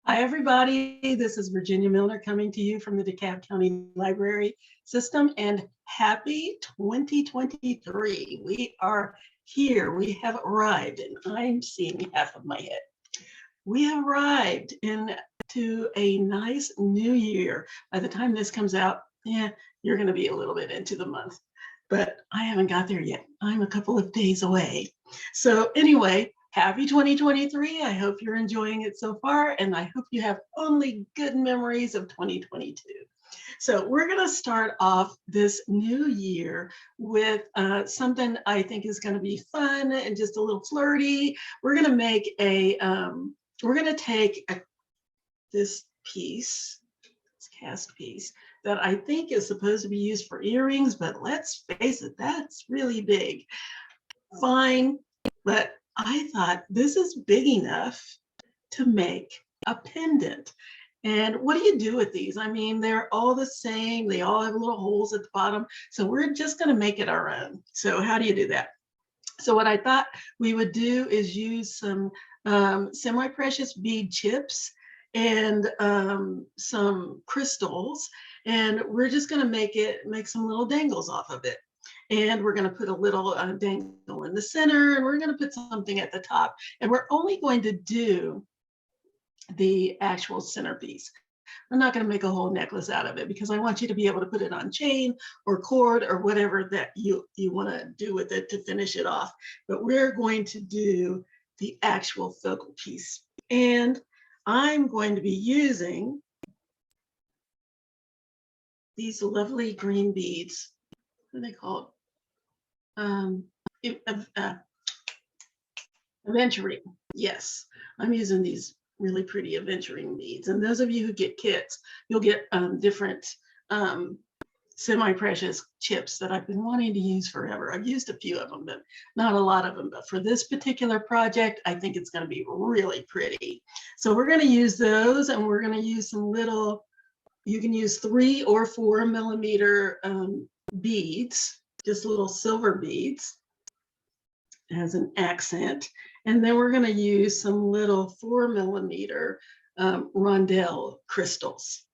Hi, everybody. This is Virginia Milner coming to you from the DeKalb County Library System, and happy 2023. We are here. We have arrived, and I'm seeing half of my head. We have arrived into a nice new year. By the time this comes out, you're going to be a little bit into the month, but I haven't got there yet. I'm a couple of days away. So anyway, happy 2023. I hope you're enjoying it so far, and I hope you have only good memories of 2022. So we're going to start off this new year with something I think is going to be fun and just a little flirty. We're going to make we're going to take this piece, this cast piece, that I think is supposed to be used for earrings, but let's face it, that's really big. Fine, but I thought this is big enough to make a pendant. And what do you do with these? I mean, they're all the same. They all have little holes at the bottom. So we're just going to make it our own. So how do you do that? So what I thought we would do is use some semi-precious bead chips and some crystals. And we're just going to make some little dangles off of it. And we're going to put a little dangle in the center, and we're going to put something at the top. And we're only going to do the actual centerpiece. I'm not going to make a whole necklace out of it because I want you to be able to put it on chain or cord or whatever that you want to do with it to finish it off. But we're going to do the actual focal piece. And I'm going to be using these lovely green beads. What are they called? Aventurine. Yes, I'm using these really pretty aventurine beads. And those of you who get kits, you'll get different semi-precious chips that I've been wanting to use forever. I've used a few of them, but not a lot of them. But for this particular project, I think it's going to be really pretty. So we're going to use those, and we're going to use some little, you can use 3 or 4 millimeter beads, just little silver beads as an accent. And then we're going to use some little 4 millimeter rondelle crystals.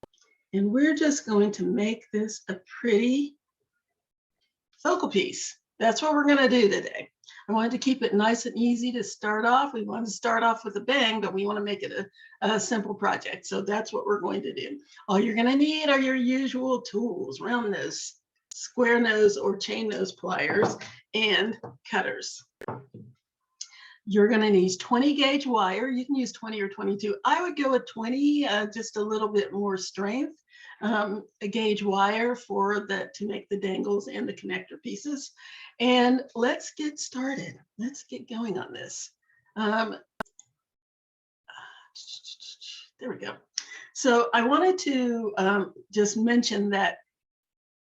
And we're just going to make this a pretty focal piece. That's what we're going to do today. I wanted to keep it nice and easy to start off. We want to start off with a bang, but we want to make it a simple project. So that's what we're going to do. All you're going to need are your usual tools: round nose, square nose, or chain nose pliers, and cutters. You're going to need 20 gauge wire. You can use 20 or 22. I would go with 20, just a little bit more strength. A gauge wire for to make the dangles and the connector pieces. And let's get started. Let's get going on this. There we go. So I wanted to just mention that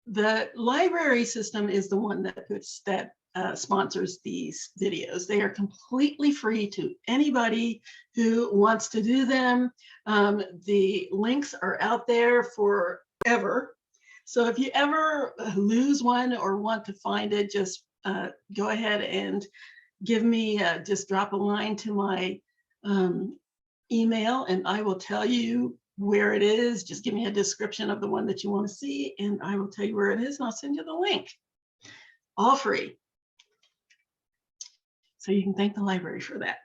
the library system is the one that sponsors these videos. They are completely free to anybody who wants to do them. The links are out there forever. So if you ever lose one or want to find it, just go ahead and give me, just drop a line to my email, and I will tell you where it is. Just give me a description of the one that you want to see, and I will tell you where it is, and I'll send you the link. All free. So you can thank the library for that.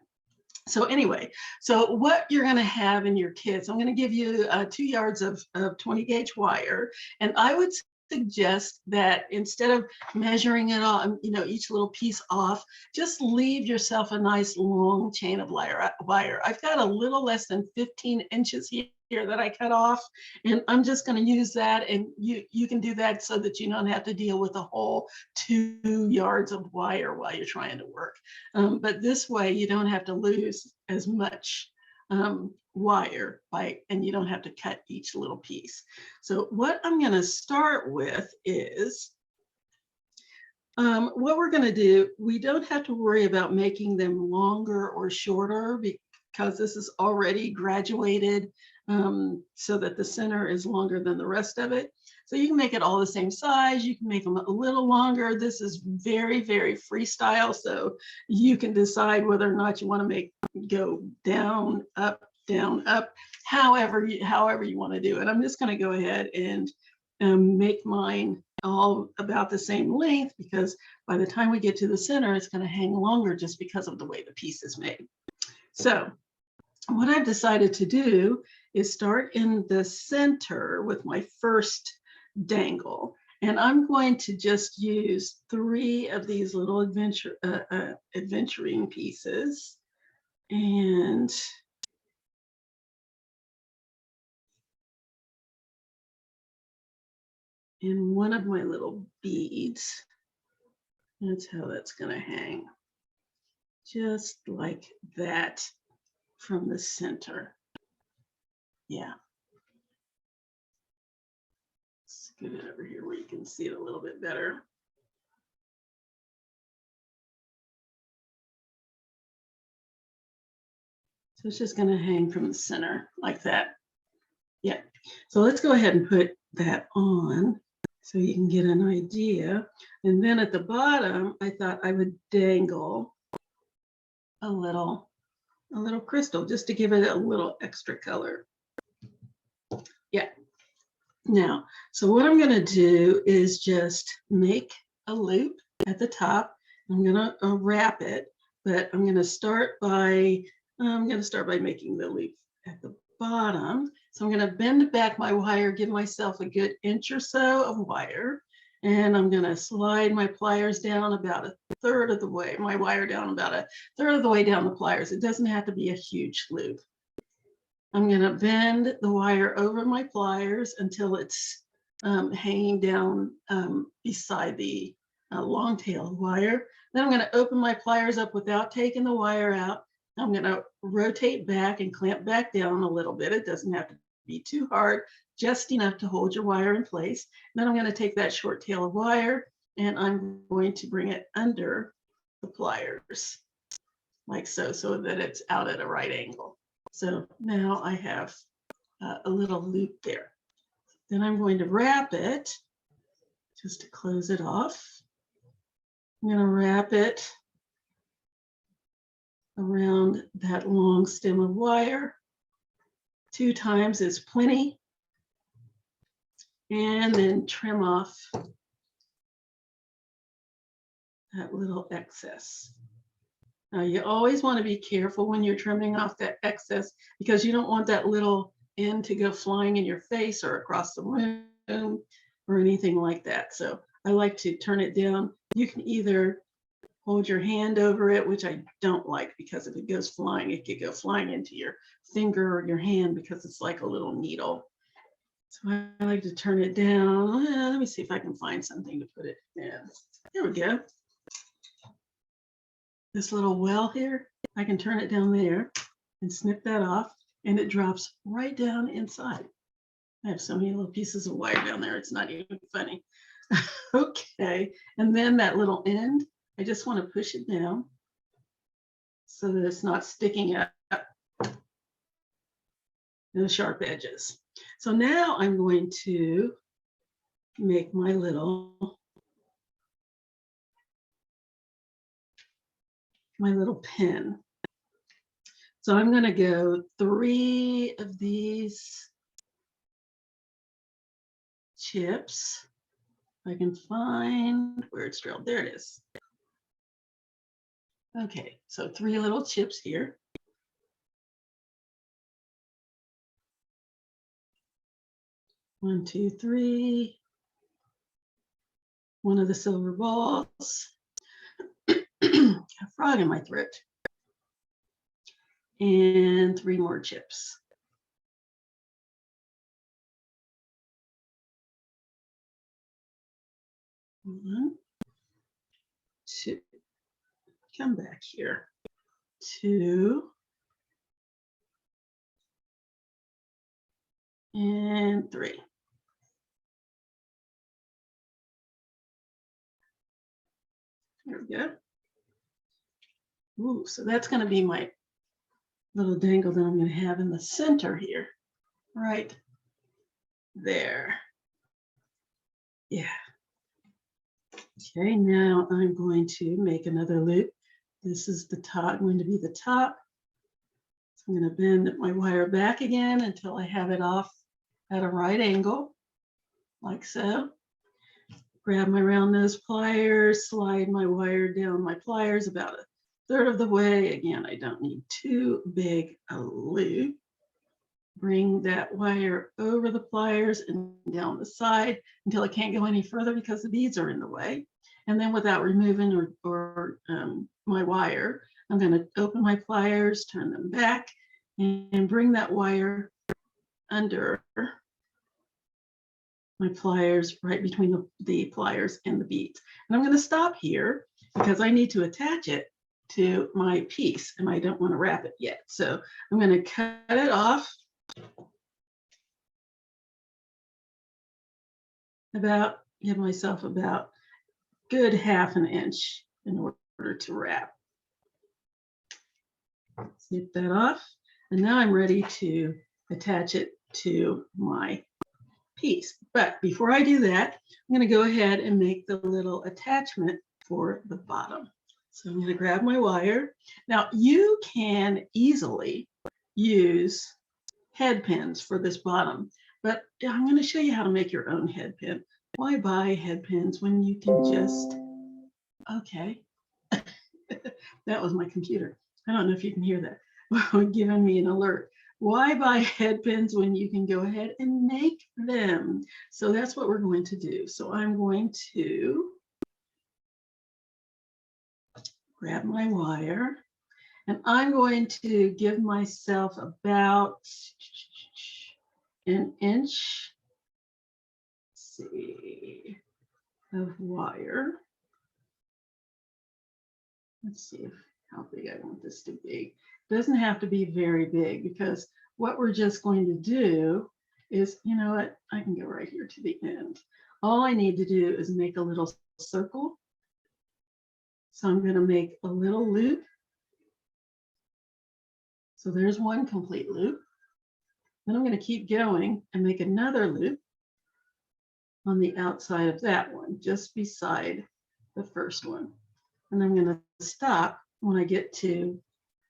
So anyway, so what you're going to have in your kits, I'm going to give you 2 yards of 20 gauge wire, and I would suggest that instead of measuring it all, each little piece off, just leave yourself a nice long chain of wire. I've got a little less than 15 inches here that I cut off, and I'm just going to use that, and you can do that so that you don't have to deal with a whole 2 yards of wire while you're trying to work. But this way you don't have to lose as much wire and you don't have to cut each little piece. So what I'm going to start with is what we're going to do. We don't have to worry about making them longer or shorter because this is already graduated so that the center is longer than the rest of it. So you can make it all the same size. You can make them a little longer. This is very, very freestyle. So you can decide whether or not you want to go down, up, down, up, however you want to do it. I'm just going to go ahead and make mine all about the same length, because by the time we get to the center, it's going to hang longer just because of the way the piece is made. So what I've decided to do is start in the center with my first dangle. And I'm going to just use 3 of these little adventuring pieces. And in one of my little beads, that's how that's going to hang. Just like that from the center. Yeah. Scoot it over here where you can see it a little bit better. So it's just going to hang from the center like that. Yeah. So let's go ahead and put that on so you can get an idea. And then at the bottom, I thought I would dangle a little crystal just to give it a little extra color. Yeah. Now, so what I'm going to do is just make a loop at the top. I'm going to wrap it, but I'm going to start by making the loop at the bottom. So I'm going to bend back my wire, give myself a good inch or so of wire, and I'm going to slide my pliers down about a third of the way, my wire down about a third of the way down the pliers. It doesn't have to be a huge loop. I'm going to bend the wire over my pliers until it's hanging down beside the long tail wire. Then I'm going to open my pliers up without taking the wire out. I'm going to rotate back and clamp back down a little bit. It doesn't have to be too hard, just enough to hold your wire in place. Then I'm going to take that short tail of wire and I'm going to bring it under the pliers like so, so that it's out at a right angle. So now I have a little loop there. Then I'm going to wrap it just to close it off. I'm going to wrap it around that long stem of wire. 2 times is plenty. And then trim off that little excess. Now you always want to be careful when you're trimming off that excess, because you don't want that little end to go flying in your face or across the room or anything like that. So I like to turn it down. You can either hold your hand over it, which I don't like, because if it goes flying, it could go flying into your finger or your hand because it's like a little needle. So I like to turn it down. Let me see if I can find something to put it in. There we go. This little well here, I can turn it down there and snip that off, and it drops right down inside. I have so many little pieces of wire down there, it's not even funny. Okay, and then that little end, I just want to push it down so that it's not sticking up in the sharp edges. So now I'm going to make my little pin. So I'm going to go 3 of these chips. If I can find where it's drilled. There it is. Okay, so 3 little chips here. One, two, 3. One of the silver balls. A frog in my throat. And 3 more chips. 1, 2. Come back here. 2. And 3. There we go. Ooh, so that's going to be my little dangle that I'm going to have in the center here, right there. Yeah. Okay, now I'm going to make another loop. This is the top, going to be the top. I'm going to bend my wire back again until I have it off at a right angle, like so. Grab my round nose pliers, slide my wire down my pliers about a third of the way. Again, I don't need too big a loop. Bring that wire over the pliers and down the side until I can't go any further because the beads are in the way. And then without removing my wire, I'm going to open my pliers, turn them back, and bring that wire under my pliers, right between the pliers and the beads. And I'm going to stop here because I need to attach it to my piece and I don't want to wrap it yet. So I'm going to cut it off give myself about good half an inch in order to wrap. Snip that off. And now I'm ready to attach it to my piece. But before I do that, I'm going to go ahead and make the little attachment for the bottom. So I'm going to grab my wire. Now you can easily use head pins for this bottom, but I'm going to show you how to make your own head pin. Why buy head pins when you can just, okay. That was my computer. I don't know if you can hear that. Giving me an alert. Why buy head pins when you can go ahead and make them? So that's what we're going to do. So I'm going to grab my wire and I'm going to give myself about an inch, let's see, of wire. Let's see how big I want this to be. It doesn't have to be very big because what we're just going to do is, you know what, I can go right here to the end. All I need to do is make a little circle. So I'm going to make a little loop. So there's one complete loop. Then I'm going to keep going and make another loop on the outside of that one, just beside the first one. And I'm going to stop when I get to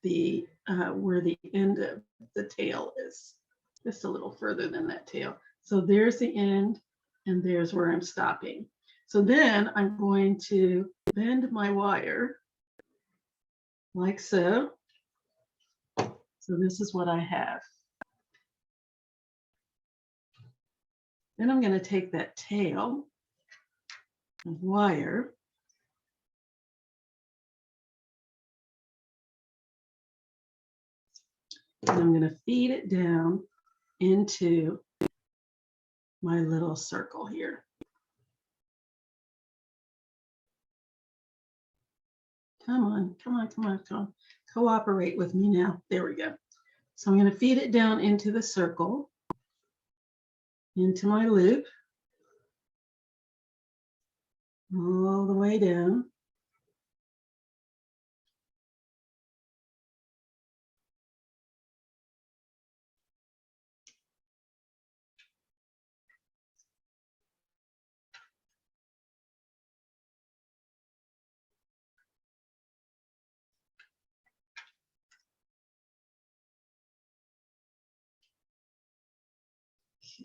the where the end of the tail is, just a little further than that tail. So there's the end and there's where I'm stopping. So then I'm going to bend my wire like so. So this is what I have. Then I'm going to take that tail of wire and I'm going to feed it down into my little circle here. Come on, come on, come on, come on. Cooperate with me now. There we go. So I'm going to feed it down into the circle, into my loop, all the way down.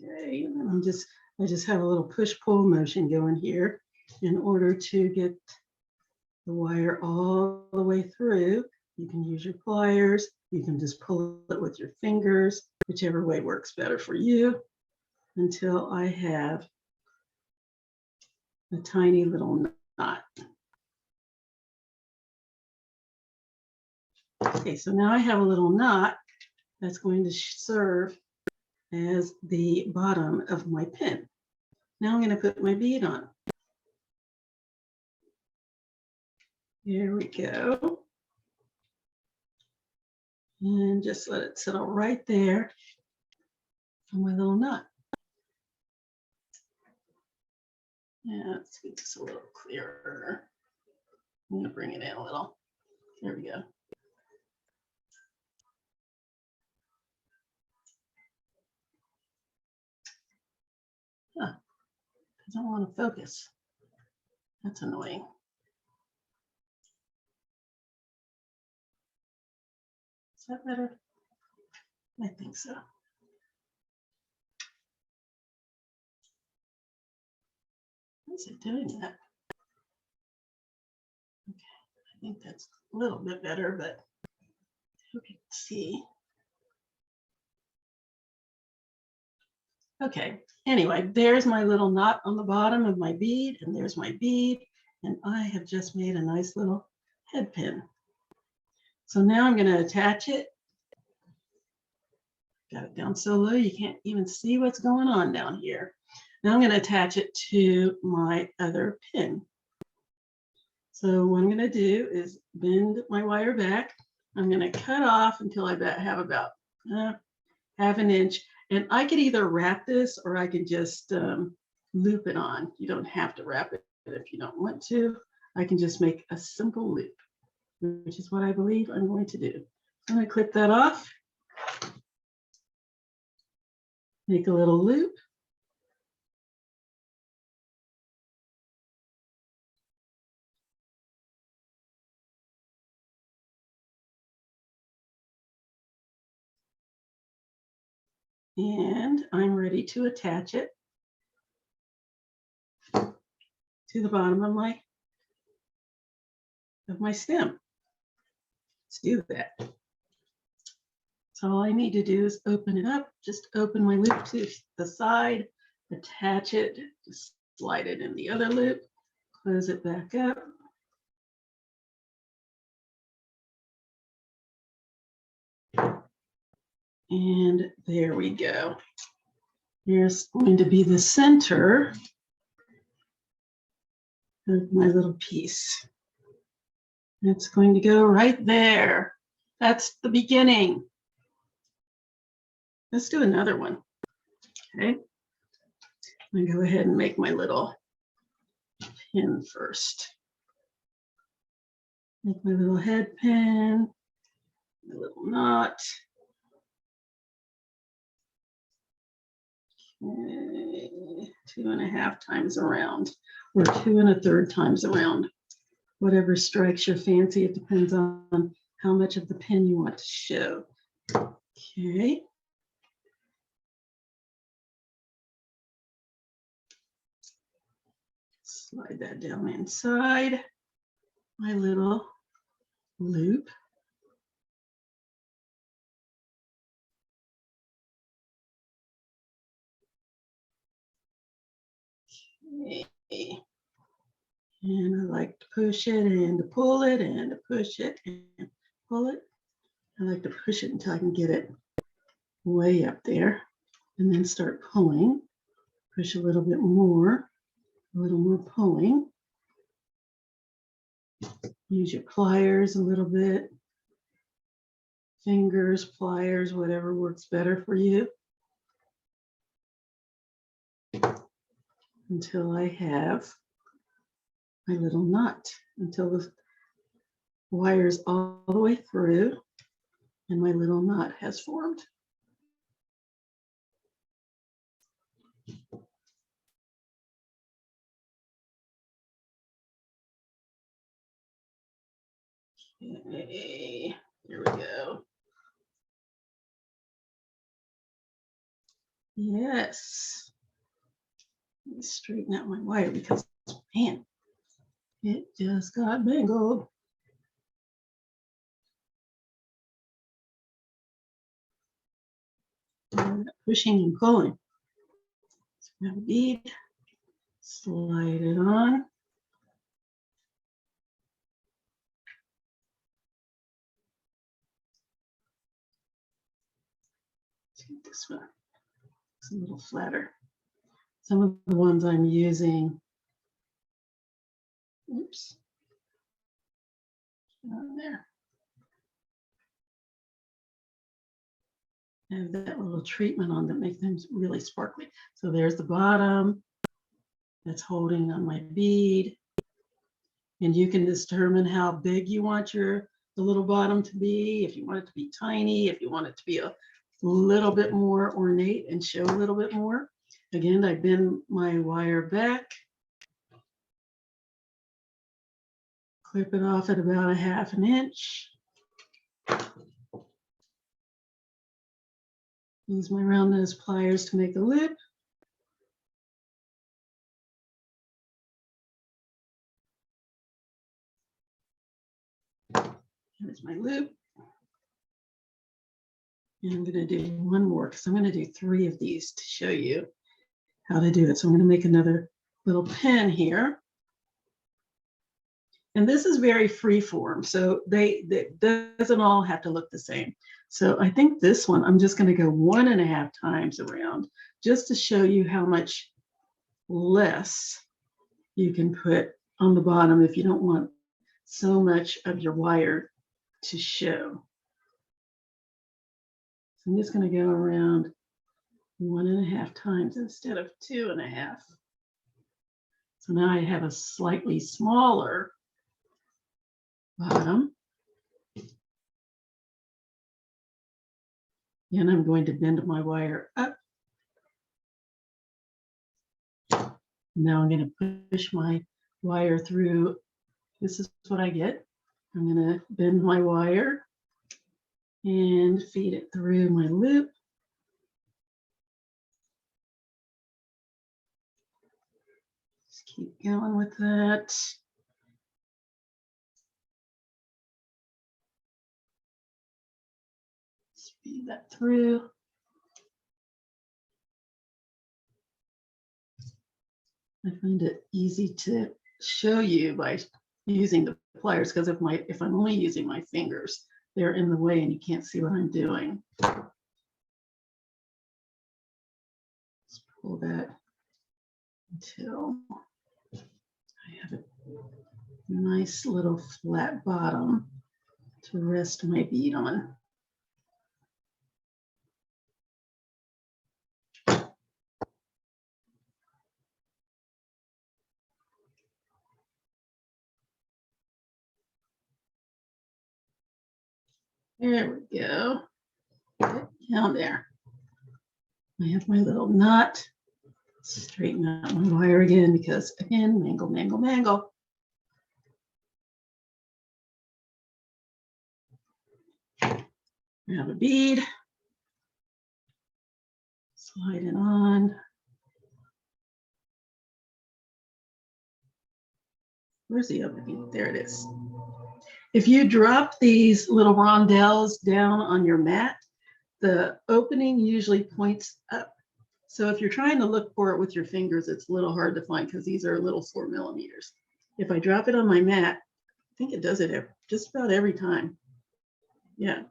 Okay, and I just have a little push-pull motion going here in order to get the wire all the way through. You can use your pliers, you can just pull it with your fingers, whichever way works better for you, until I have a tiny little knot. Okay, so now I have a little knot that's going to serve as the bottom of my pin. Now I'm going to put my bead on. Here we go. And just let it settle right there on my little knot. Yeah, let's get this a little clearer. I'm going to bring it in a little. There we go. Huh. I don't want to focus. That's annoying. Is that better? I think so. Is it doing that? Okay, I think that's a little bit better, but who can see? Okay, anyway, there's my little knot on the bottom of my bead, and there's my bead, and I have just made a nice little head pin. So now I'm going to attach it. Got it down so low you can't even see what's going on down here. Now I'm going to attach it to my other pin. So what I'm going to do is bend my wire back. I'm going to cut off until I have about half an inch. And I could either wrap this or I can just loop it on. You don't have to wrap it if you don't want to. I can just make a simple loop, which is what I believe I'm going to do. I'm going to clip that off, make a little loop. And I'm ready to attach it to the bottom of my stem. Let's do that. So all I need to do is open it up, just open my loop to the side, attach it, just slide it in the other loop, close it back up. And there we go. Here's going to be the center of my little piece. It's going to go right there. That's the beginning. Let's do another one. Okay. I'm going to go ahead and make my little pin first. Make my little head pin, my little knot. Okay. 2.5 times around, or 2 1/3 times around. Whatever strikes your fancy. It depends on how much of the pin you want to show. Okay. Slide that down inside my little loop. Okay. And I like to push it and to pull it and to push it and pull it. I like to push it until I can get it way up there and then start pulling. Push a little bit more, a little more pulling. Use your pliers a little bit. Fingers, pliers, whatever works better for you. Until I have my little knot, until the wire's all the way through and my little knot has formed. Okay, here we go. Yes. Let me straighten out my wire because, man, it just got mangled. Pushing and pulling. So grab a bead, slide it on. Let's get this one. It's a little flatter. Some of the ones I'm using, oops, on there. Have that little treatment on that makes them really sparkly. So there's the bottom that's holding on my bead. And you can determine how big you want the little bottom to be. If you want it to be tiny, if you want it to be a little bit more ornate and show a little bit more. Again, I bend my wire back, clip it off at about 1/2 inch. Use my round nose pliers to make a loop. Here's my loop. And I'm going to do one more because I'm going to do 3 of these to show you how to do it. So I'm going to make another little pin here. And this is very free form, so they doesn't all have to look the same. So I think this one, I'm just going to go 1.5 times around just to show you how much less you can put on the bottom if you don't want so much of your wire to show. So I'm just going to go around 1.5 times instead of 2.5. So now I have a slightly smaller bottom. And I'm going to bend my wire up. Now I'm going to push my wire through. This is what I get. I'm going to bend my wire and feed it through my loop. Just keep going with that. Feed that through. I find it easy to show you by using the pliers because if I'm only using my fingers, they're in the way and you can't see what I'm doing. Let's pull that until I have a nice little flat bottom to rest my bead on. There we go. Down there. I have my little knot. Straighten out my wire again because, again, mangle, mangle, mangle. Grab a bead. Slide it on. Where's the other bead? There it is. If you drop these little rondelles down on your mat, the opening usually points up. So if you're trying to look for it with your fingers, it's a little hard to find because these are little 4 millimeters. If I drop it on my mat, I think it does it just about every time. Yeah.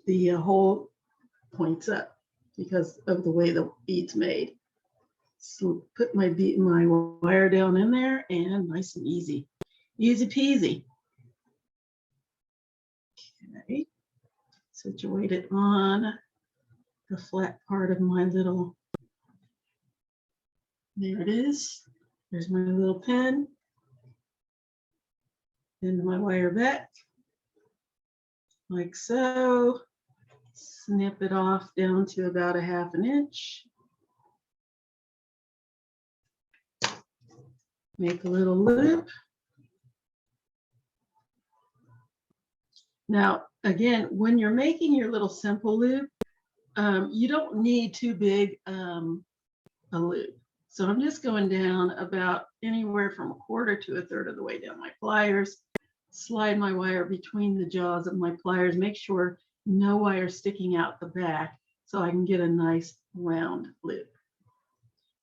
The hole points up because of the way the bead's made. So put my wire down in there and nice and easy. Easy peasy. Okay. Situate it on the flat part of my little, there it is. There's my little pin. Bend my wire back like so. Snip it off down to about 1/2 inch. Make a little loop. Now, again, when you're making your little simple loop, you don't need too big a loop. So I'm just going down about anywhere from 1/4 to 1/3 of the way down my pliers. Slide my wire between the jaws of my pliers. Make sure no wire sticking out the back so I can get a nice round loop.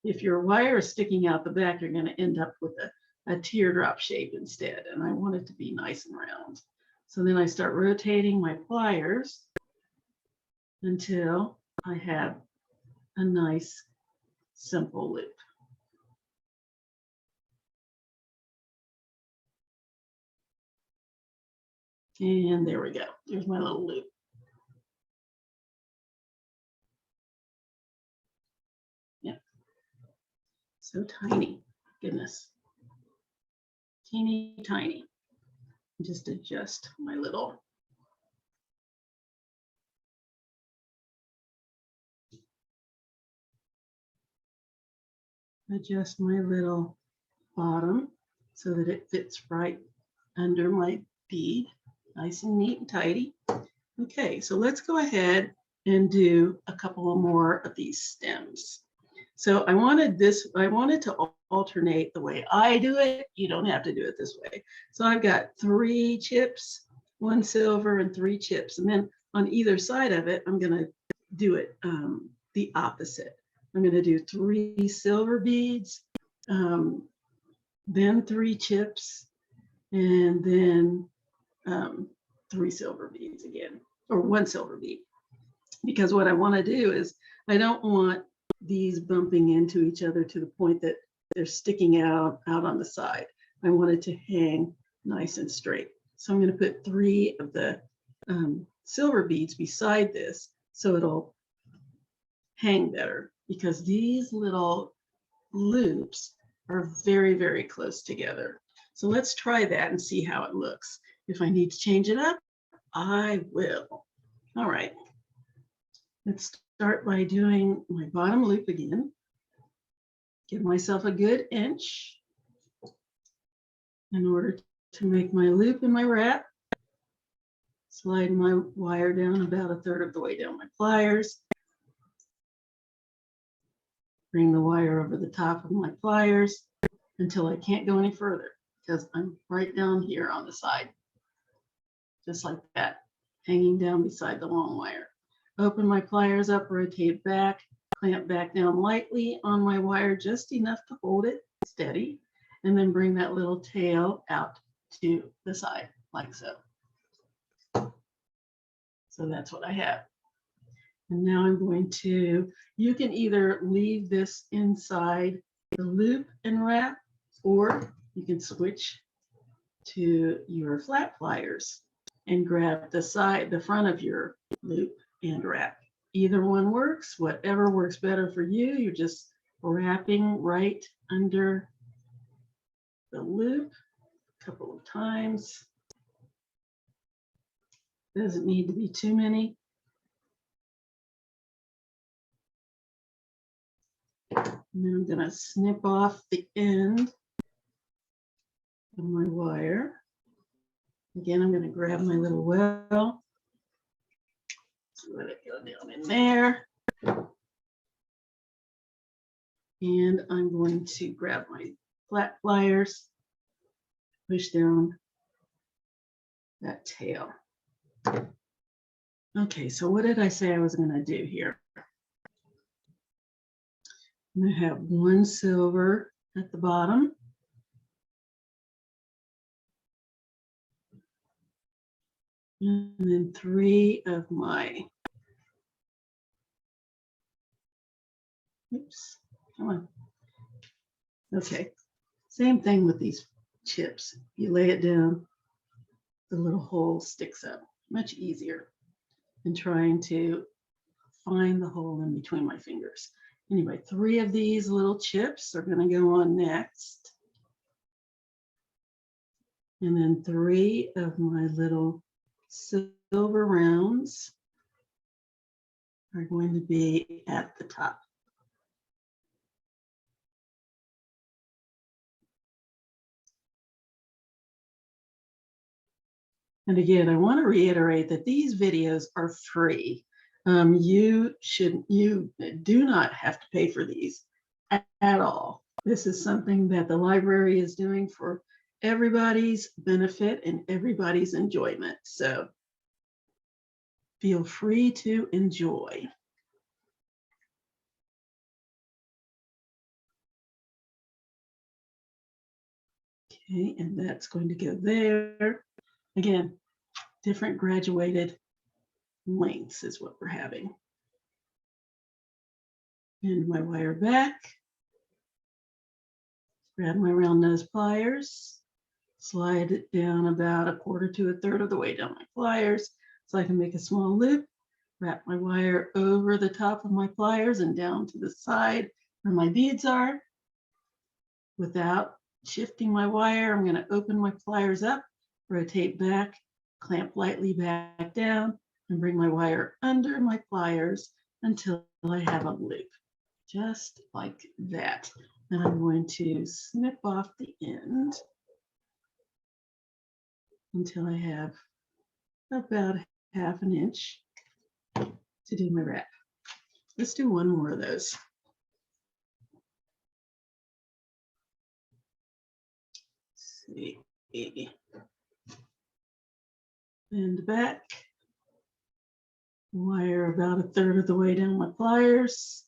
If your wire is sticking out the back, you're going to end up with a teardrop shape instead. And I want it to be nice and round. So then I start rotating my pliers until I have a nice simple loop. And there we go. There's my little loop. Yeah. So tiny. Goodness. Teeny tiny. Just adjust my little. Adjust my little bottom so that it fits right under my bead. Nice and neat and tidy. Okay, so let's go ahead and do a couple more of these stems. So I wanted to alternate the way I do it. You don't have to do it this way. So I've got 3 chips, 1 silver and 3 chips. And then on either side of it, I'm gonna do it the opposite. I'm gonna do 3 silver beads, then 3 chips, and then 3 silver beads again, or 1 silver bead. Because what I want to do is I don't want these bumping into each other to the point that they're sticking out on the side. I want it to hang nice and straight. So I'm going to put 3 of the silver beads beside this so it'll hang better, because these little loops are very, very close together. So let's try that and see how it looks. If I need to change it up, I will. All right. Let's start by doing my bottom loop again. Give myself a good inch in order to make my loop in my wrap. Slide my wire down about 1/3 of the way down my pliers. Bring the wire over the top of my pliers until I can't go any further, because I'm right down here on the side. Just like that, hanging down beside the long wire. Open my pliers up, rotate back, clamp back down lightly on my wire, just enough to hold it steady, and then bring that little tail out to the side, like so. So that's what I have. And now I'm going to, you can either leave this inside the loop and wrap, or you can switch to your flat pliers and grab the side, the front of your loop and wrap. Either one works, whatever works better for you. You're just wrapping right under the loop a couple of times. Doesn't need to be too many. And then I'm going to snip off the end of my wire. Again, I'm going to grab my little well, let it go down in there. And I'm going to grab my flat pliers, push down that tail. Okay, so what did I say I was going to do here? I'm going to have 1 silver at the bottom. And then 3 of my, oops, come on. Okay, same thing with these chips. You lay it down, the little hole sticks up. Much easier than trying to find the hole in between my fingers. Anyway, 3 of these little chips are going to go on next. And then 3 of my little silver rounds are going to be at the top. And again, I want to reiterate that these videos are free. You do not have to pay for these at all. This is something that the library is doing for everybody's benefit and everybody's enjoyment. So feel free to enjoy. Okay, and that's going to go there. Again, different graduated lengths is what we're having. Bend my wire back. Grab my round nose pliers. Slide it down about 1/4 to 1/3 of the way down my pliers so I can make a small loop. Wrap my wire over the top of my pliers and down to the side where my beads are. Without shifting my wire, I'm going to open my pliers up, rotate back, clamp lightly back down, and bring my wire under my pliers until I have a loop, just like that. And I'm going to snip off the end until I have about 1/2 inch to do my wrap. Let's do one more of those. Let's see. Bend back. Wire about 1/3 of the way down my pliers.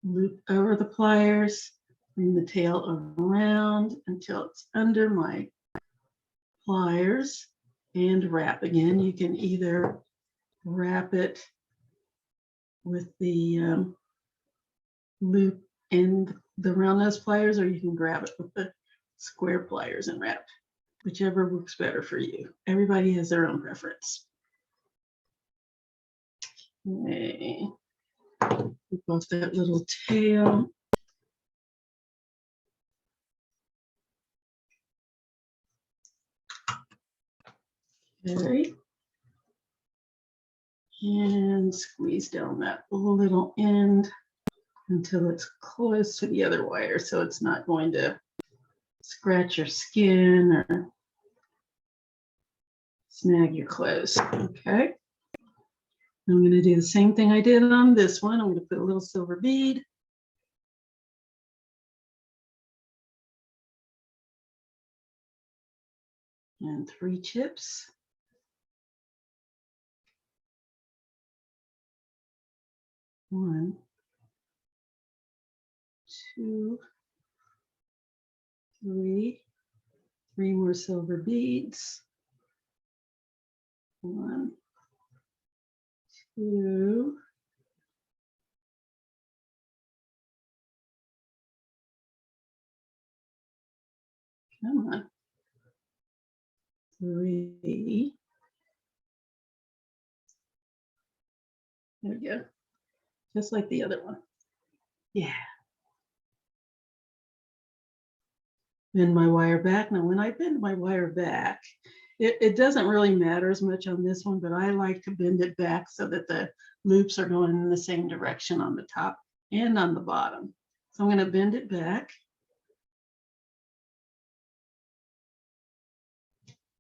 Loop over the pliers. Bring the tail around until it's under my pliers and wrap again. You can either wrap it with the loop and the round nose pliers, or you can grab it with the square pliers and wrap, whichever works better for you. Everybody has their own preference. Okay. Keep off that little tail. Okay. And squeeze down that little end until it's close to the other wire, so it's not going to scratch your skin or snag your clothes. Okay. I'm going to do the same thing I did on this one. I'm going to put a little silver bead. And 3 chips. 1, 2, 3. 3 more silver beads. 1, 2. Come on. 3. There we go. Just like the other one. Yeah. Bend my wire back. Now, when I bend my wire back, it doesn't really matter as much on this one, but I like to bend it back so that the loops are going in the same direction on the top and on the bottom. So I'm going to bend it back.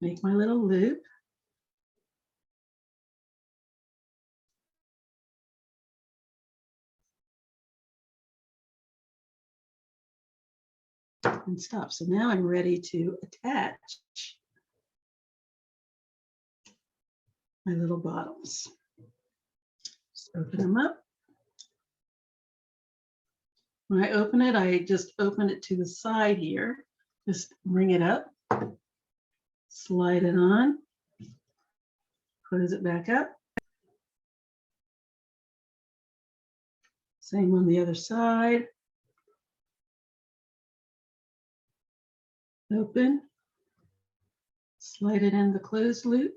Make my little loop. And stop. So now I'm ready to attach my little bottoms. Just open them up. When I open it, I just open it to the side here. Just bring it up, slide it on, close it back up. Same on the other side. Open, slide it in the closed loop,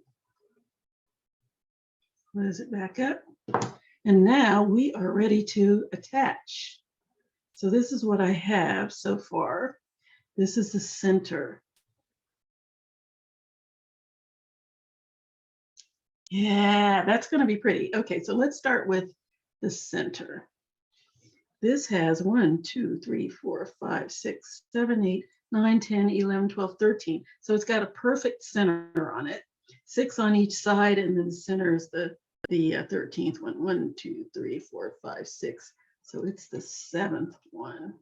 close it back up. And now we are ready to attach. So this is what I have so far. This is the center. Yeah, that's going to be pretty. Okay, so let's start with the center. This has 1, 2, 3, 4, 5, 6, 7, 8, 9, 10, 11, 12, 13. So it's got a perfect center on it. 6 on each side, and then the center is the 13th one. 1, 2, 3, 4, 5, 6. So it's the 7th one.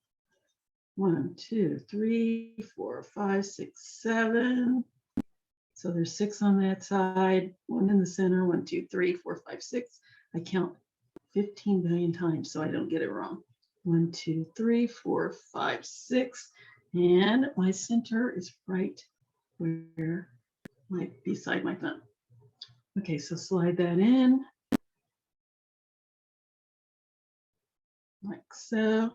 1, 2, 3, 4, 5, 6, 7. So there's 6 on that side, 1 in the center, 1, 2, 3, 4, 5, 6. I count 15 billion times so I don't get it wrong. 1, 2, 3, 4, 5, 6. And my center is right where beside my thumb. Okay, so slide that in like so.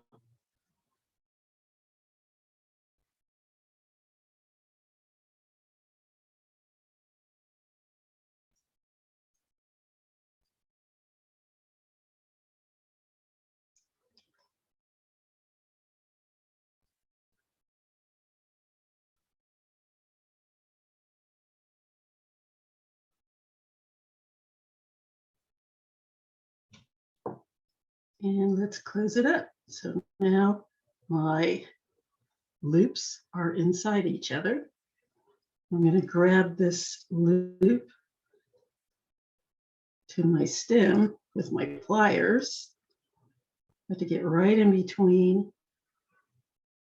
And let's close it up. So now my loops are inside each other. I'm going to grab this loop to my stem with my pliers. I have to get right in between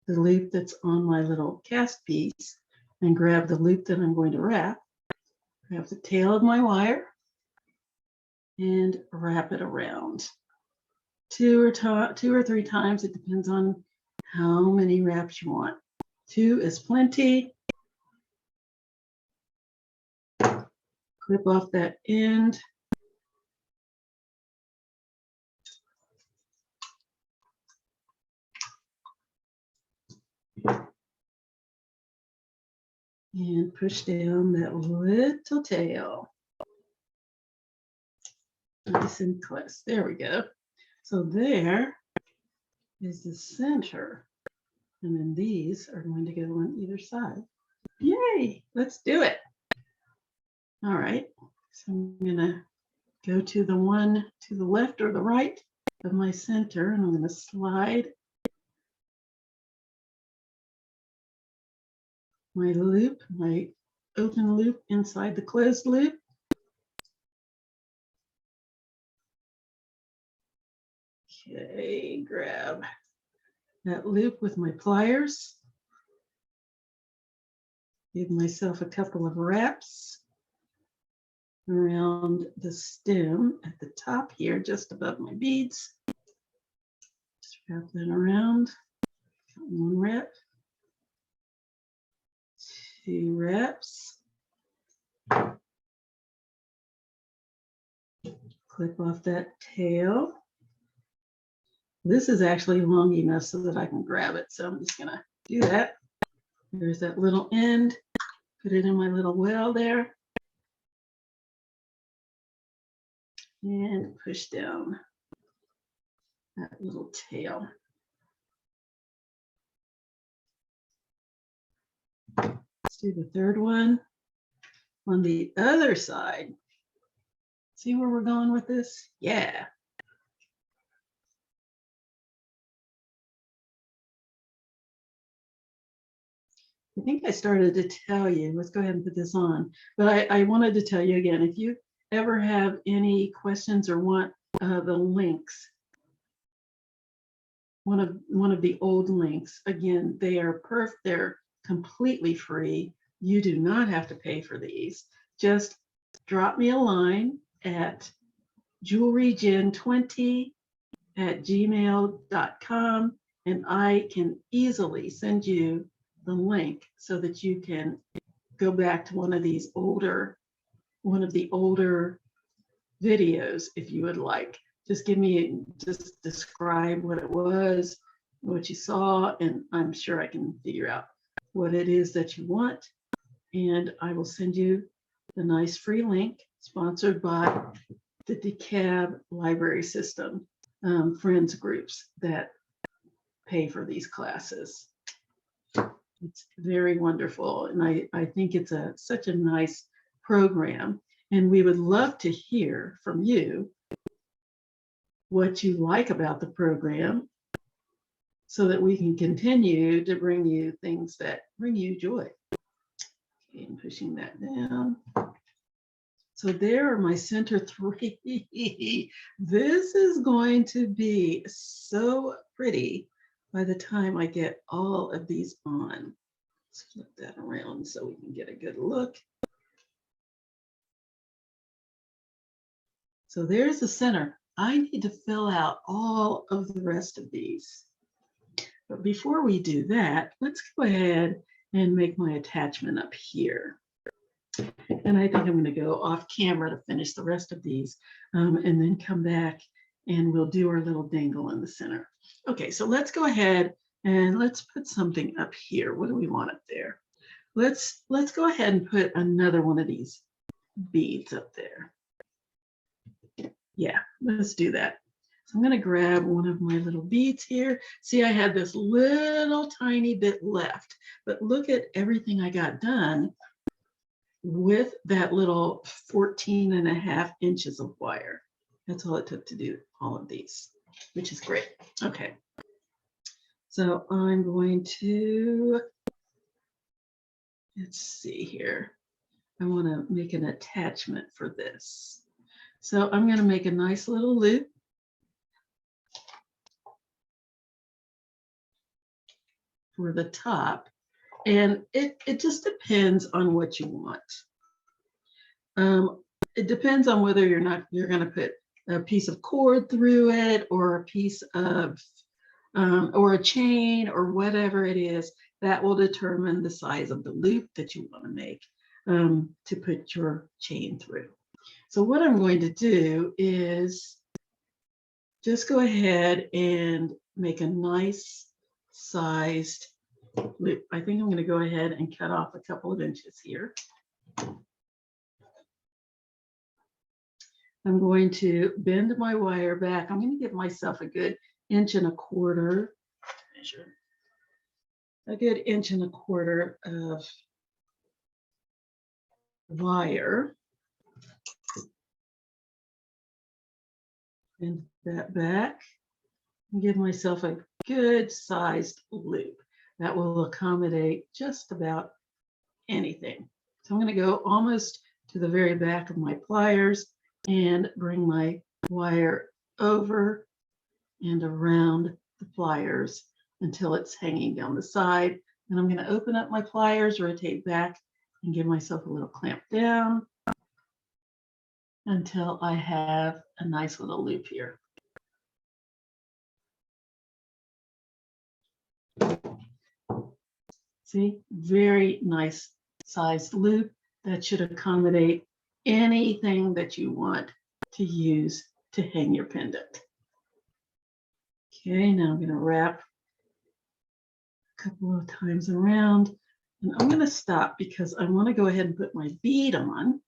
the loop that's on my little cast piece and grab the loop that I'm going to wrap. Grab the tail of my wire and wrap it around. Two or three times, it depends on how many wraps you want. 2 is plenty. Clip off that end. And push down that little tail. Nice and close. There we go. So there is the center. And then these are going to go on either side. Yay, let's do it. All right, so I'm gonna go to the one to the left or the right of my center, and I'm gonna slide my loop, my open loop inside the closed loop. Okay, grab that loop with my pliers. Give myself a couple of wraps around the stem at the top here, just above my beads. Just wrap that around. One wrap, 2 wraps. Clip off that tail. This is actually long enough so that I can grab it. So I'm just gonna do that. There's that little end. Put it in my little well there. And push down that little tail. Let's do the third one on the other side. See where we're going with this? Yeah. I think I started to tell you, let's go ahead and put this on, but I wanted to tell you again, if you ever have any questions or want the links, one of the old links, again, they're completely free. You do not have to pay for these. Just drop me a line at jewelrygen20@gmail.com, and I can easily send you the link so that you can go back to one of the older videos if you would like. Just describe what it was, what you saw, and I'm sure I can figure out what it is that you want. And I will send you the nice free link sponsored by the DeKalb Library System friends groups that pay for these classes. It's very wonderful, and I think it's such a nice program, and we would love to hear from you what you like about the program so that we can continue to bring you things that bring you joy. Okay, I'm pushing that down. So there are my center 3. This is going to be so pretty by the time I get all of these on. Let's flip that around so we can get a good look. So there's the center. I need to fill out all of the rest of these. But before we do that, let's go ahead and make my attachment up here. And I think I'm going to go off camera to finish the rest of these and then come back and we'll do our little dangle in the center. Okay, so let's go ahead and let's put something up here. What do we want up there? Let's go ahead and put another one of these beads up there. Yeah, let's do that. So I'm going to grab one of my little beads here. See, I had this little tiny bit left, but look at everything I got done with that little 14.5 inches of wire. That's all it took to do all of these, which is great. Okay. So I'm going to let's see here. I want to make an attachment for this. So I'm going to make a nice little loop. For the top, and it just depends on what you want. It depends on whether you're going to put a piece of cord through it, or a piece of or a chain, or whatever it is. That will determine the size of the loop that you want to make to put your chain through. So what I'm going to do is just go ahead and make a nice sized loop. I think I'm going to go ahead and cut off a couple of inches here. I'm going to bend my wire back. I'm going to give myself a good 1.25 inches. Measure a good 1.25 inches of wire. Bend that back and give myself a good sized loop that will accommodate just about anything. So I'm going to go almost to the very back of my pliers and bring my wire over and around the pliers until it's hanging down the side. And I'm going to open up my pliers, rotate back, and give myself a little clamp down until I have a nice little loop here. See, very nice sized loop that should accommodate anything that you want to use to hang your pendant. Okay, now I'm going to wrap a couple of times around, and I'm going to stop because I want to go ahead and put my bead on.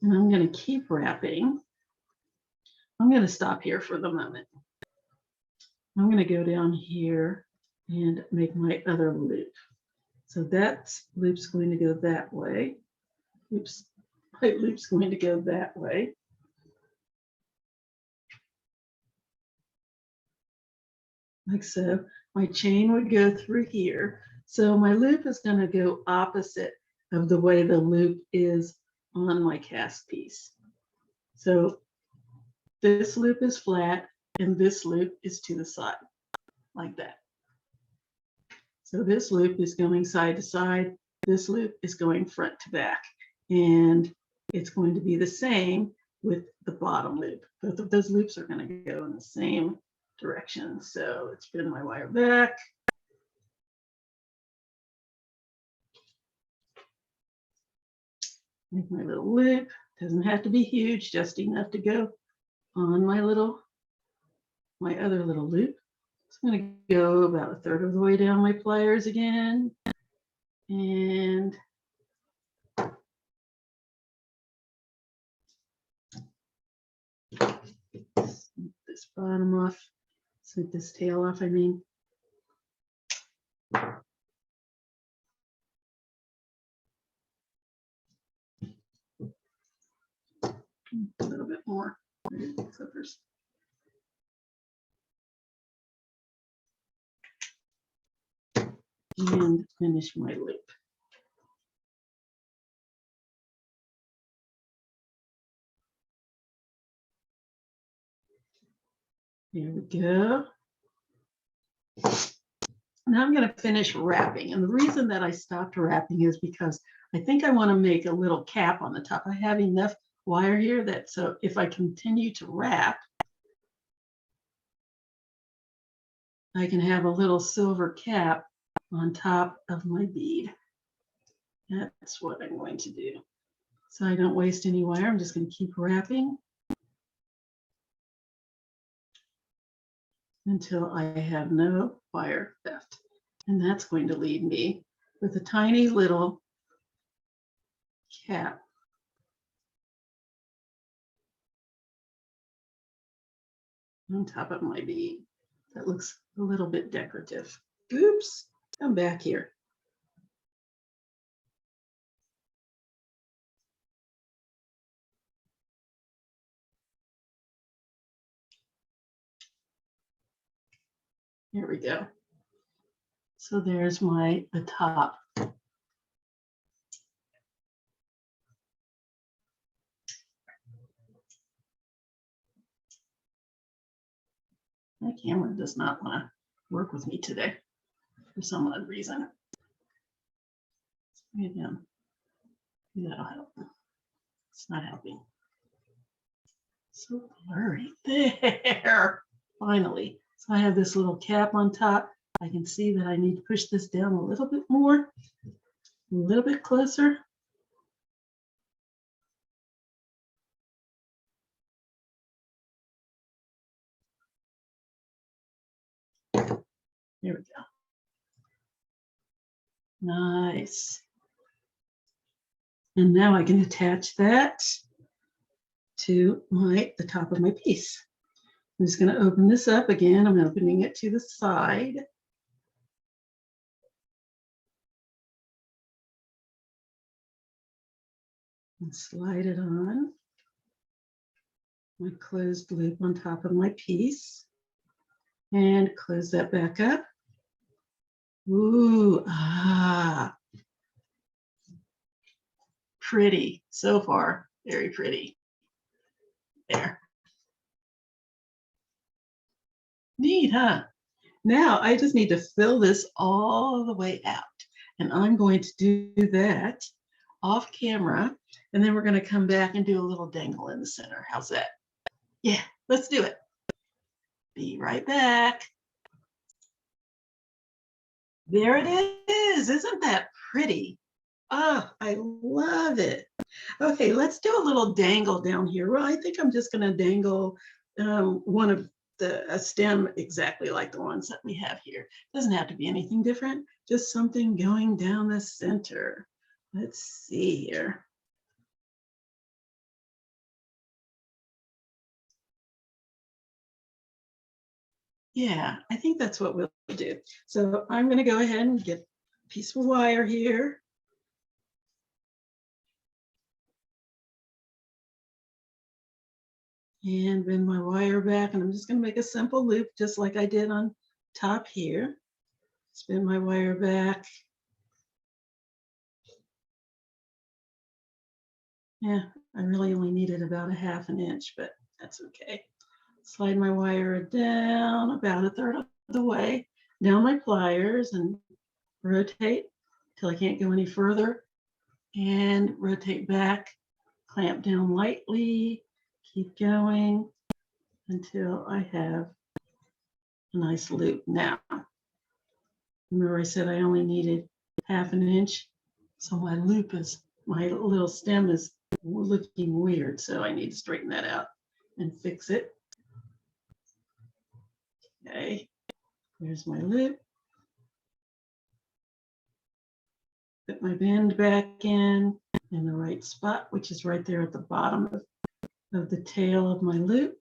And I'm going to keep wrapping. I'm going to stop here for the moment. I'm going to go down here and make my other loop. So that loop's going to go that way. Oops, my loop's going to go that way. Like so. My chain would go through here. So my loop is going to go opposite of the way the loop is on my cast piece. So this loop is flat and this loop is to the side, like that. So this loop is going side to side. This loop is going front to back. And it's going to be the same with the bottom loop. Both of those loops are going to go in the same direction. So let's bend my wire back. Make my little loop. Doesn't have to be huge, just enough to go on my other little loop. So I'm going to go about 1/3 of the way down my pliers again. And snip this bottom off, snip this tail off, I mean. A little bit more clippers. And finish my loop. There we go. Now I'm going to finish wrapping. And the reason that I stopped wrapping is because I think I want to make a little cap on the top. I have enough wire here that so if I continue to wrap, I can have a little silver cap on top of my bead. That's what I'm going to do. So I don't waste any wire. I'm just going to keep wrapping until I have no wire left. And that's going to leave me with a tiny little cap on top of my bead. That looks a little bit decorative. Oops, come back here. Here we go. So there's the top. My camera does not want to work with me today for some odd reason. Let's bring it down. Maybe that'll help. It's not helping. So blurry. There. Finally. So I have this little cap on top. I can see that I need to push this down a little bit more, a little bit closer. There we go. Nice. And now I can attach that to the top of my piece. I'm just going to open this up again. I'm opening it to the side. And slide it on. My closed loop on top of my piece. And close that back up. Ooh, pretty so far, very pretty. There. Neat, huh? Now I just need to fill this all the way out. And I'm going to do that off camera. And then we're going to come back and do a little dangle in the center. How's that? Yeah, let's do it. Be right back. There it is. Isn't that pretty? Oh, I love it. Okay, let's do a little dangle down here. Well, I think I'm just going to dangle one of a stem exactly like the ones that we have here. Doesn't have to be anything different, just something going down the center. Let's see here. Yeah, I think that's what we'll do. So I'm going to go ahead and get a piece of wire here. And bend my wire back, and I'm just going to make a simple loop just like I did on top here. Spin my wire back. Yeah, I really only needed about 1/2 inch, but that's okay. Slide my wire down about 1/3 of the way, down my pliers, and rotate till I can't go any further, and rotate back, clamp down lightly, keep going until I have a nice loop. Now, remember I said I only needed 1/2 inch, so my little stem is looking weird, so I need to straighten that out and fix it. Okay, there's my loop. Put my bend back in the right spot, which is right there at the bottom of the tail of my loop.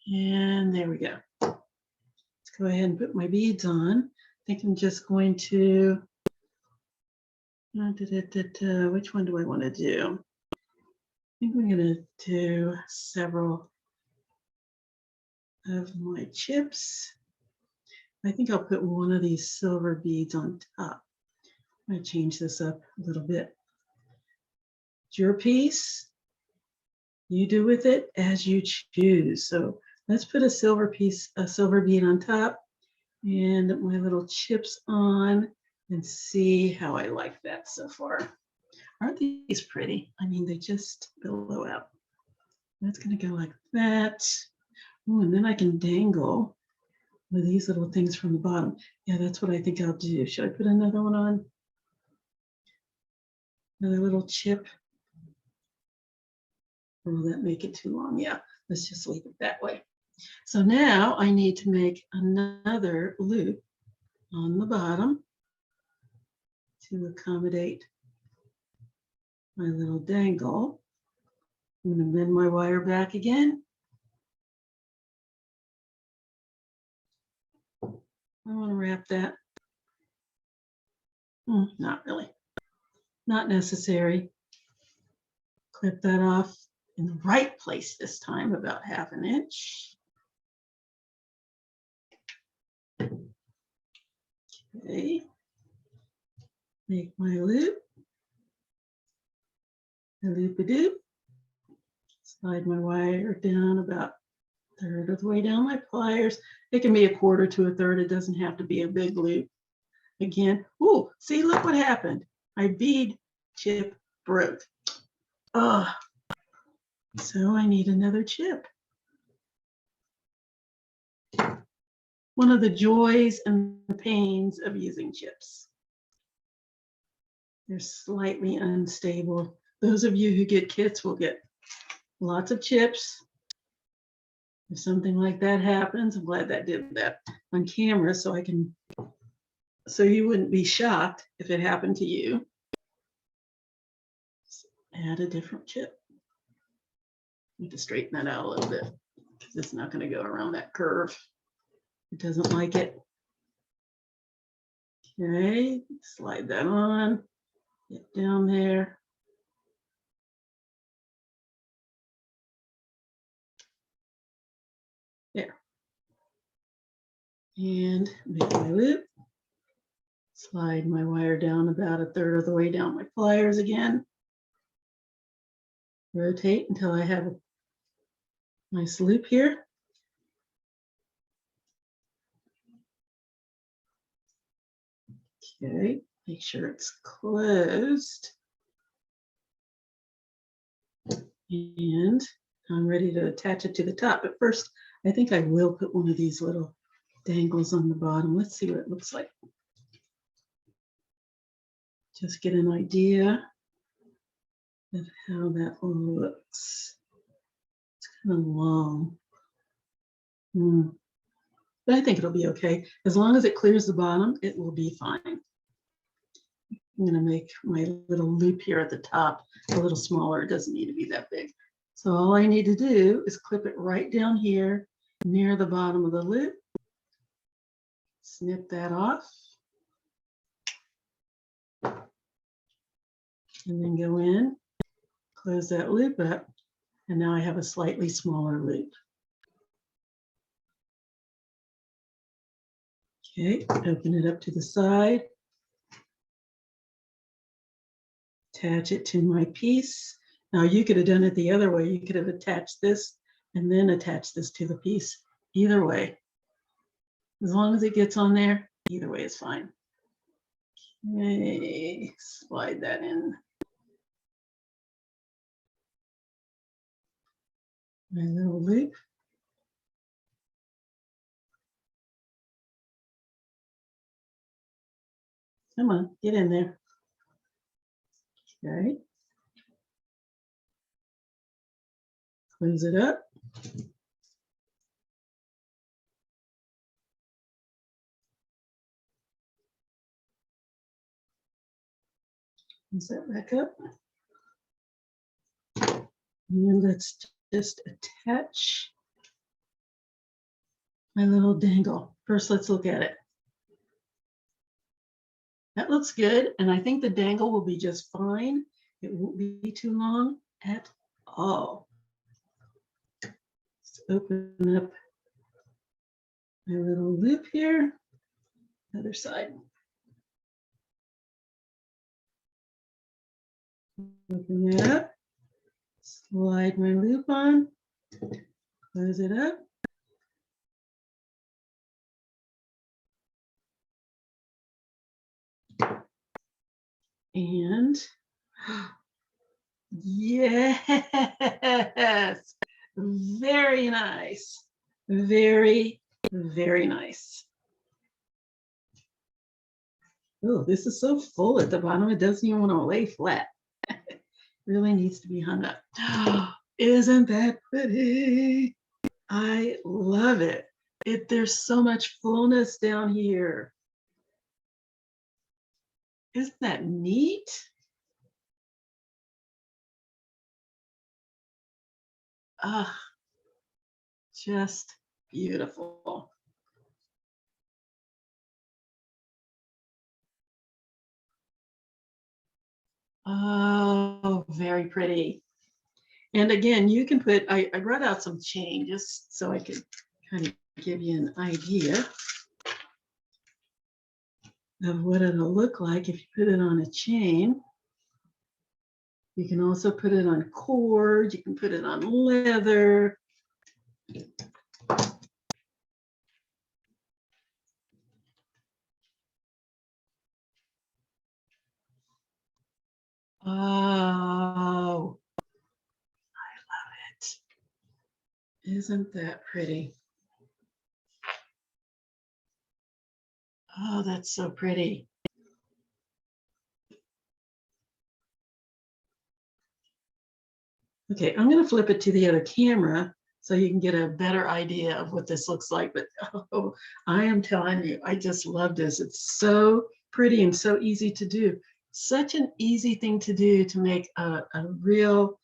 And there we go. Let's go ahead and put my beads on. I think I'm just going to, which one do I want to do? I think I'm going to do several of my chips. I think I'll put one of these silver beads on top. I'm going to change this up a little bit. It's your piece. You do with it as you choose. So let's put a silver bead on top and my little chips on and see how I like that so far. Aren't these pretty? I mean, they just billow out. That's going to go like that. Ooh, and then I can dangle with these little things from the bottom. Yeah, that's what I think I'll do. Should I put another one on? Another little chip? Or will that make it too long? Yeah, let's just leave it that way. So now I need to make another loop on the bottom to accommodate my little dangle. I'm going to bend my wire back again. I want to wrap that. Not really. Not necessary. Clip that off in the right place this time, about 1/2 inch. Okay. Make my loop. A loop-a-doop. Slide my wire down about a third of the way down my pliers. It can be a quarter to a third. It doesn't have to be a big loop. Again, ooh, see, look what happened. My bead chip broke. Oh, so I need another chip. One of the joys and the pains of using chips. They're slightly unstable. Those of you who get kits will get lots of chips. If something like that happens, I'm glad that did that on camera so you wouldn't be shocked if it happened to you. Just add a different chip. I need to straighten that out a little bit because it's not going to go around that curve. It doesn't like it. Okay, slide that on, get down there. There. And make my loop. Slide my wire down about a third of the way down my pliers again. Rotate until I have a nice loop here. Okay, make sure it's closed. And I'm ready to attach it to the top. But first, I think I will put one of these little dangles on the bottom. Let's see what it looks like. Just get an idea of how that looks. It's kind of long. But I think it'll be okay. As long as it clears the bottom, it will be fine. I'm going to make my little loop here at the top a little smaller. It doesn't need to be that big. So all I need to do is clip it right down here near the bottom of the loop. Snip that off. And then go in, close that loop up, and now I have a slightly smaller loop. Okay, open it up to the side. Attach it to my piece. Now you could have done it the other way. You could have attached this and then attached this to the piece. Either way, as long as it gets on there, either way is fine. Okay, slide that in. My little loop. Come on, get in there. Okay. Close it up. Close that back up. And let's just attach my little dangle. First, let's look at it. That looks good, and I think the dangle will be just fine. It won't be too long at all. Let's open up my little loop here. Other side. Open that up. Slide my loop on. Close it up. And yes, very nice. Very, very nice. Oh, this is so full at the bottom. It doesn't even want to lay flat. It really needs to be hung up. Isn't that pretty? I love it. There's so much fullness down here. Isn't that neat? Ah, just beautiful. Oh, very pretty. And again, you can put, I brought out some chain just so I could kind of give you an idea. of what it'll look like if you put it on a chain. You can also put it on cord. You can put it on leather. Oh, I love it. Isn't that pretty? Oh, that's so pretty. Okay, I'm going to flip it to the other camera so you can get a better idea of what this looks like. But oh, I am telling you, I just love this. It's so pretty and so easy to do. Such an easy thing to do to make a real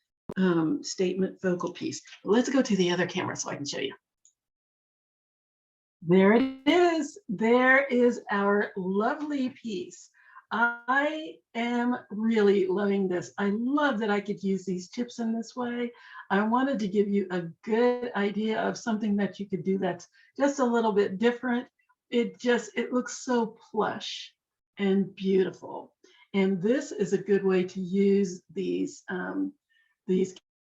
statement focal piece. Let's go to the other camera so I can show you. There it is. There is our lovely piece. I am really loving this. I love that I could use these tips in this way. I wanted to give you a good idea of something that you could do that's just a little bit different. It looks so plush and beautiful. And this is a good way to use these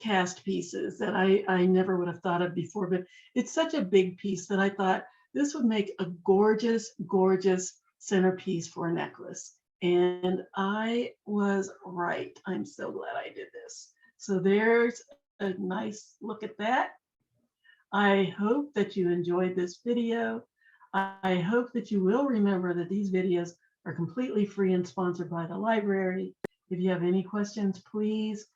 cast pieces that I never would have thought of before, but it's such a big piece that I thought this would make a gorgeous, gorgeous centerpiece for a necklace. And I was right. I'm so glad I did this. So there's a nice look at that. I hope that you enjoyed this video. I hope that you will remember that these videos are completely free and sponsored by the library. If you have any questions, please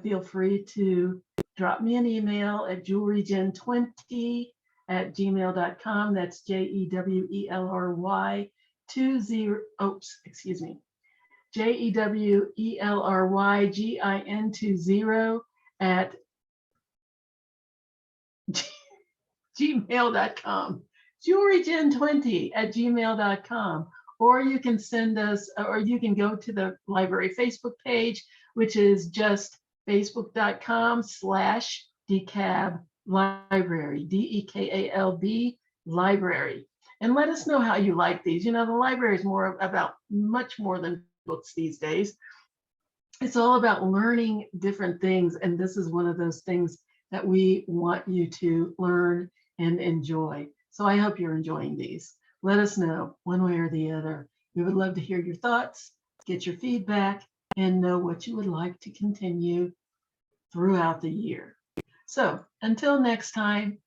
feel free to drop me an email at jewelrygen20@gmail.com. That's JEWELRY 20. Oops, excuse me. JEWELRYGIN20 at gmail.com. Jewelrygen20@gmail.com. Or you can send us, or you can go to the library Facebook page, which is just facebook.com/DeKalb Library, DEKALB Library. And let us know how you like these. You know, the library is more about much more than books these days. It's all about learning different things. And this is one of those things that we want you to learn and enjoy. So I hope you're enjoying these. Let us know one way or the other. We would love to hear your thoughts, get your feedback, and know what you would like to continue throughout the year. So until next time,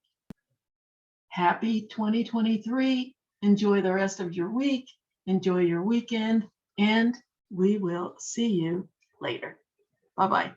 happy 2023. Enjoy the rest of your week. Enjoy your weekend, and we will see you later. Bye-bye.